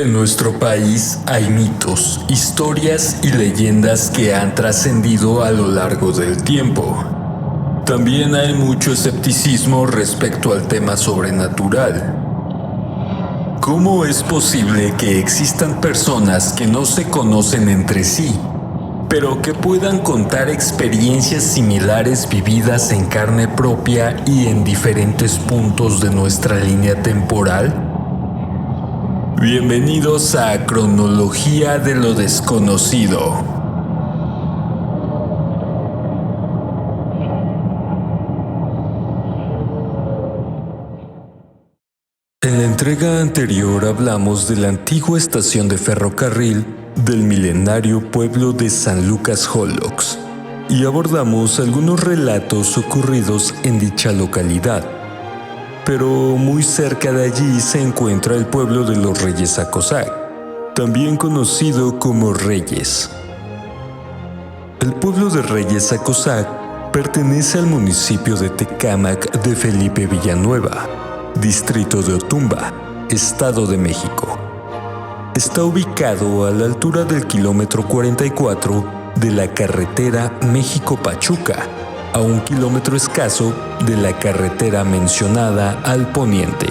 En nuestro país hay mitos, historias y leyendas que han trascendido a lo largo del tiempo. También hay mucho escepticismo respecto al tema sobrenatural. ¿Cómo es posible que existan personas que no se conocen entre sí, pero que puedan contar experiencias similares vividas en carne propia y en diferentes puntos de nuestra línea temporal? Bienvenidos a Cronología de lo Desconocido. En la entrega anterior hablamos de la antigua estación de ferrocarril del milenario pueblo de San Lucas Hollox y abordamos algunos relatos ocurridos en dicha localidad. Pero muy cerca de allí se encuentra el pueblo de los Reyes Acosac, también conocido como Reyes. El pueblo de Reyes Acosac pertenece al municipio de Tecámac de Felipe Villanueva, distrito de Otumba, Estado de México. Está ubicado a la altura del kilómetro 44 de la carretera México-Pachuca, a 1 kilómetro escaso de la carretera mencionada al poniente.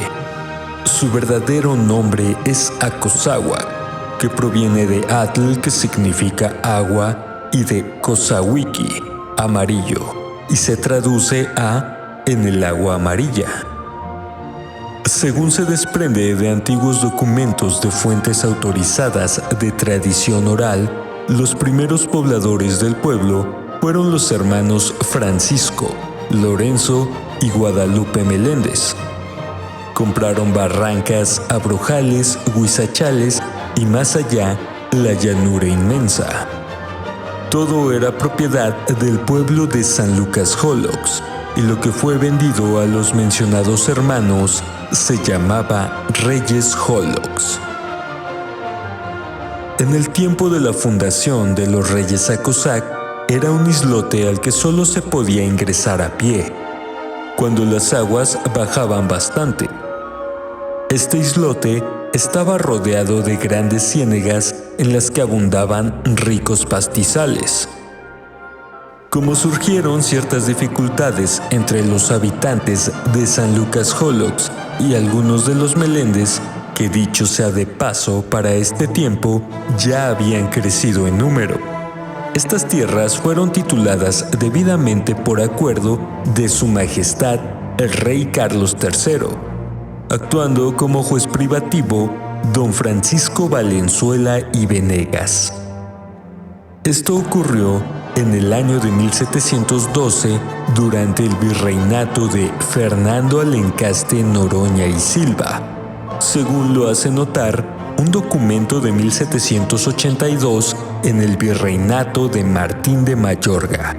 Su verdadero nombre es Acosáhuac, que proviene de Atl, que significa agua, y de Cozahuiqui, amarillo, y se traduce a en el agua amarilla. Según se desprende de antiguos documentos de fuentes autorizadas de tradición oral, los primeros pobladores del pueblo fueron los hermanos Francisco, Lorenzo y Guadalupe Meléndez. Compraron barrancas, abrojales, huizachales y más allá, la llanura inmensa. Todo era propiedad del pueblo de San Lucas Hollox, y lo que fue vendido a los mencionados hermanos se llamaba Reyes Hollox. En el tiempo de la fundación de los Reyes Acosac, era un islote al que solo se podía ingresar a pie, cuando las aguas bajaban bastante. Este islote estaba rodeado de grandes ciénegas en las que abundaban ricos pastizales. Como surgieron ciertas dificultades entre los habitantes de San Lucas Hollox y algunos de los Meléndez, que dicho sea de paso, para este tiempo ya habían crecido en número. Estas tierras fueron tituladas debidamente por acuerdo de Su Majestad el Rey Carlos III, actuando como juez privativo don Francisco Valenzuela y Venegas. Esto ocurrió en el año de 1712 durante el virreinato de Fernando Alencaste Noroña y Silva, según lo hace notar un documento de 1782 en el virreinato de Martín de Mayorga,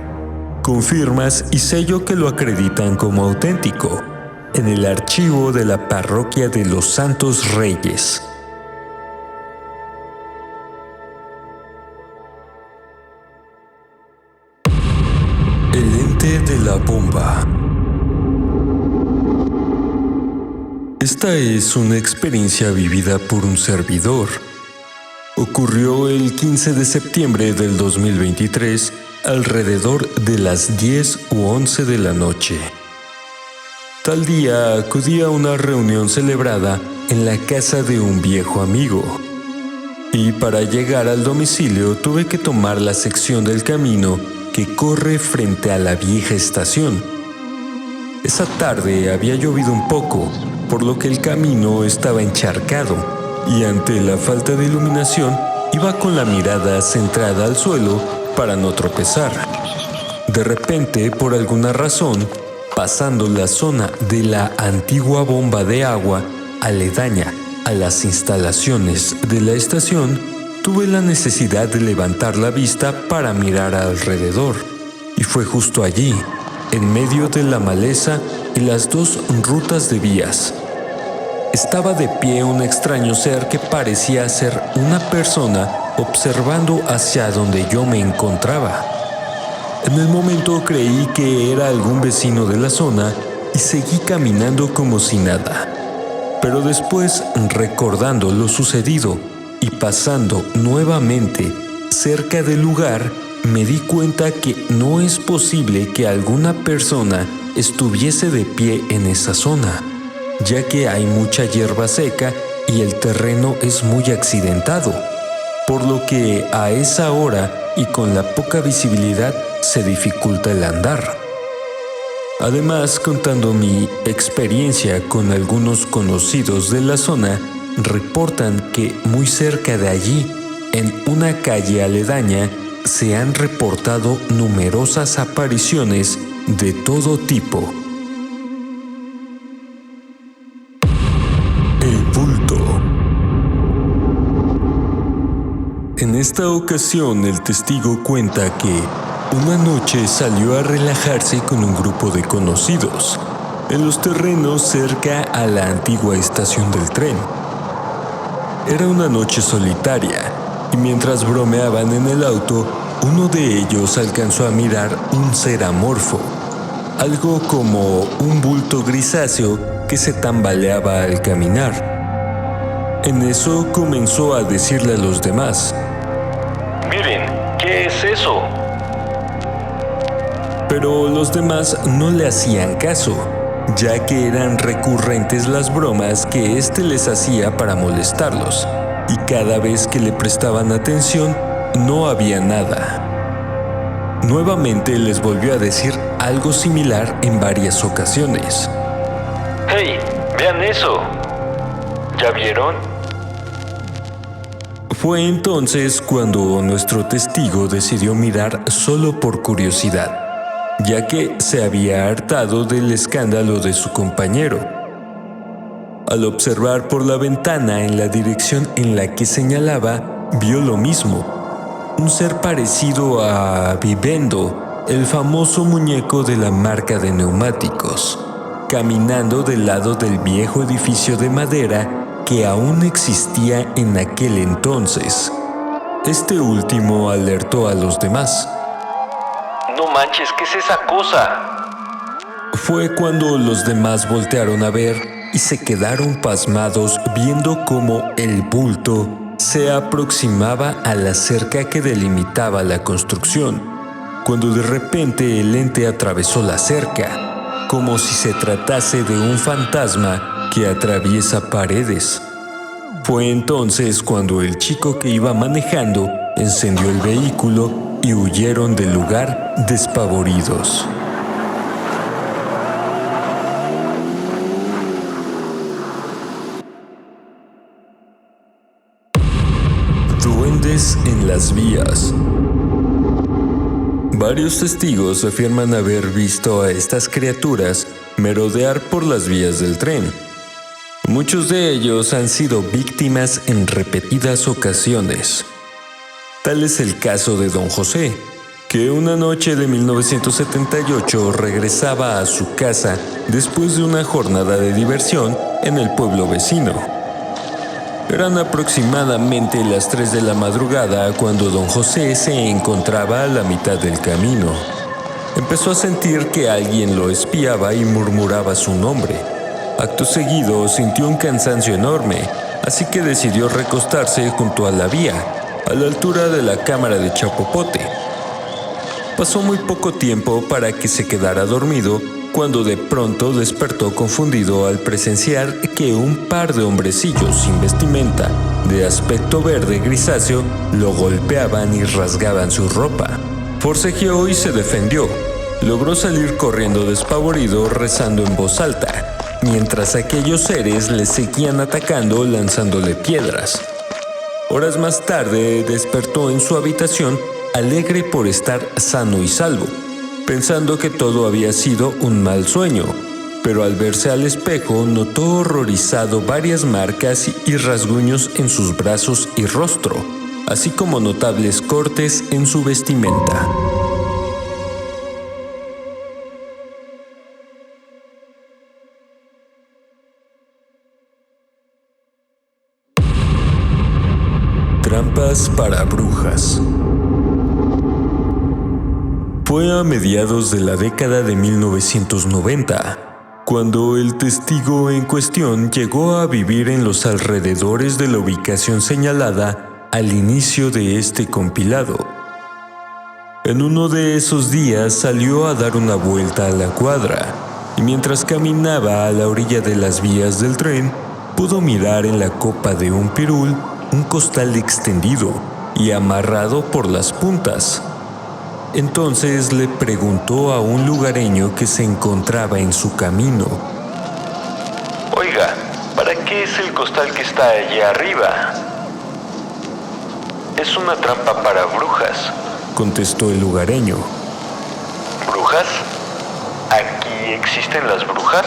con firmas y sello que lo acreditan como auténtico, en el archivo de la parroquia de los Santos Reyes. El ente de la bomba. Esta es una experiencia vivida por un servidor. Ocurrió el 15 de septiembre del 2023, alrededor de las 10 u 11 de la noche. Tal día acudí a una reunión celebrada en la casa de un viejo amigo. Y para llegar al domicilio tuve que tomar la sección del camino que corre frente a la vieja estación. Esa tarde había llovido un poco, por lo que el camino estaba encharcado, y ante la falta de iluminación iba con la mirada centrada al suelo para no tropezar. De repente, por alguna razón, pasando la zona de la antigua bomba de agua aledaña a las instalaciones de la estación, tuve la necesidad de levantar la vista para mirar alrededor, y fue justo allí, en medio de la maleza y las dos rutas de vías. Estaba de pie un extraño ser que parecía ser una persona observando hacia donde yo me encontraba. En el momento creí que era algún vecino de la zona y seguí caminando como si nada. Pero después, recordando lo sucedido y pasando nuevamente cerca del lugar, me di cuenta que no es posible que alguna persona estuviese de pie en esa zona, ya que hay mucha hierba seca y el terreno es muy accidentado, por lo que a esa hora y con la poca visibilidad se dificulta el andar. Además, contando mi experiencia con algunos conocidos de la zona, reportan que muy cerca de allí, en una calle aledaña, se han reportado numerosas apariciones de todo tipo. El bulto. En esta ocasión, el testigo cuenta que una noche salió a relajarse con un grupo de conocidos en los terrenos cerca a la antigua estación del tren. Era una noche solitaria y mientras bromeaban en el auto, uno de ellos alcanzó a mirar un ser amorfo, algo como un bulto grisáceo que se tambaleaba al caminar. En eso comenzó a decirle a los demás: Miren, ¿qué es eso? Pero los demás no le hacían caso, ya que eran recurrentes las bromas que éste les hacía para molestarlos, y cada vez que le prestaban atención, no había nada. Nuevamente les volvió a decir algo similar en varias ocasiones. ¡Hey! ¡Vean eso! ¿Ya vieron? Fue entonces cuando nuestro testigo decidió mirar solo por curiosidad, ya que se había hartado del escándalo de su compañero. Al observar por la ventana en la dirección en la que señalaba, vio lo mismo: un ser parecido a Vivendo, el famoso muñeco de la marca de neumáticos, caminando del lado del viejo edificio de madera que aún existía en aquel entonces. Este último alertó a los demás. ¡No manches! ¿Qué es esa cosa? Fue cuando los demás voltearon a ver y se quedaron pasmados viendo cómo el bulto se aproximaba a la cerca que delimitaba la construcción, cuando de repente el ente atravesó la cerca, como si se tratase de un fantasma que atraviesa paredes. Fue entonces cuando el chico que iba manejando encendió el vehículo y huyeron del lugar despavoridos. Duendes en las vías. Varios testigos afirman haber visto a estas criaturas merodear por las vías del tren. Muchos de ellos han sido víctimas en repetidas ocasiones. Tal es el caso de Don José, que una noche de 1978 regresaba a su casa después de una jornada de diversión en el pueblo vecino. Eran aproximadamente las 3 de la madrugada cuando Don José se encontraba a la mitad del camino. Empezó a sentir que alguien lo espiaba y murmuraba su nombre. Acto seguido sintió un cansancio enorme, así que decidió recostarse junto a la vía, a la altura de la cámara de chapopote. Pasó muy poco tiempo para que se quedara dormido, cuando de pronto despertó confundido al presenciar que un par de hombrecillos sin vestimenta, de aspecto verde grisáceo, lo golpeaban y rasgaban su ropa. Forcejeó y se defendió. Logró salir corriendo despavorido, rezando en voz alta, mientras aquellos seres le seguían atacando lanzándole piedras. Horas más tarde despertó en su habitación, alegre por estar sano y salvo, pensando que todo había sido un mal sueño, pero al verse al espejo notó horrorizado varias marcas y rasguños en sus brazos y rostro, así como notables cortes en su vestimenta. Trampas para brujas. Fue a mediados de la década de 1990, cuando el testigo en cuestión llegó a vivir en los alrededores de la ubicación señalada al inicio de este compilado. En uno de esos días salió a dar una vuelta a la cuadra, y mientras caminaba a la orilla de las vías del tren, pudo mirar en la copa de un pirul un costal extendido y amarrado por las puntas. Entonces le preguntó a un lugareño que se encontraba en su camino: Oiga, ¿para qué es el costal que está allí arriba? Es una trampa para brujas, contestó el lugareño. ¿Brujas? ¿Aquí existen las brujas?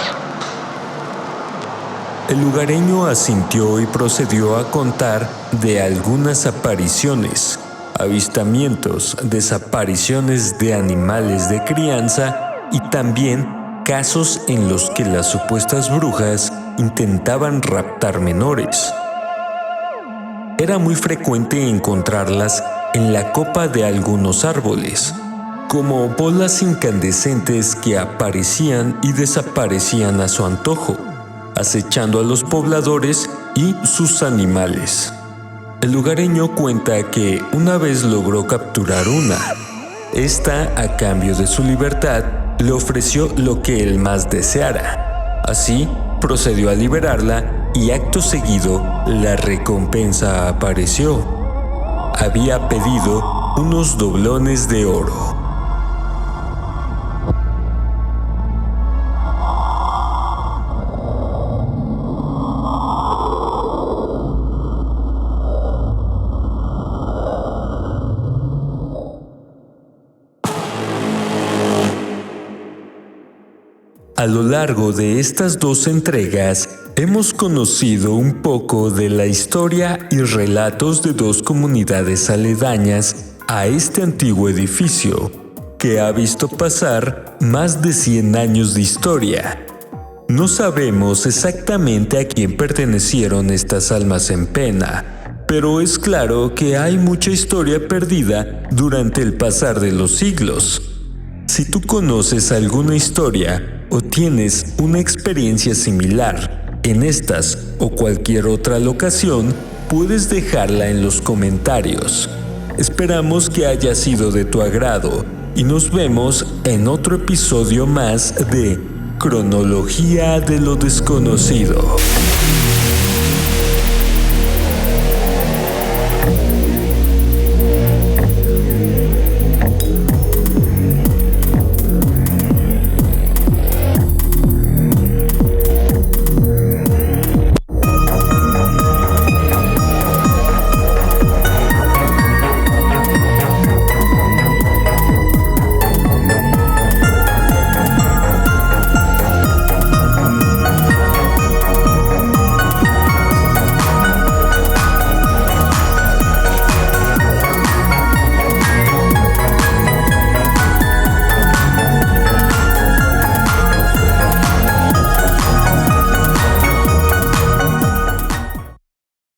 El lugareño asintió y procedió a contar de algunas apariciones, avistamientos, desapariciones de animales de crianza y también casos en los que las supuestas brujas intentaban raptar menores. Era muy frecuente encontrarlas en la copa de algunos árboles, como bolas incandescentes que aparecían y desaparecían a su antojo, acechando a los pobladores y sus animales. El lugareño cuenta que una vez logró capturar una. Esta, a cambio de su libertad, le ofreció lo que él más deseara. Así, procedió a liberarla y acto seguido, la recompensa apareció. Había pedido unos doblones de oro. A lo largo de estas dos entregas, hemos conocido un poco de la historia y relatos de dos comunidades aledañas a este antiguo edificio, que ha visto pasar más de 100 años de historia. No sabemos exactamente a quién pertenecieron estas almas en pena, pero es claro que hay mucha historia perdida durante el pasar de los siglos. Si tú conoces alguna historia o tienes una experiencia similar en estas o cualquier otra locación, puedes dejarla en los comentarios. Esperamos que haya sido de tu agrado y nos vemos en otro episodio más de Cronología de lo Desconocido.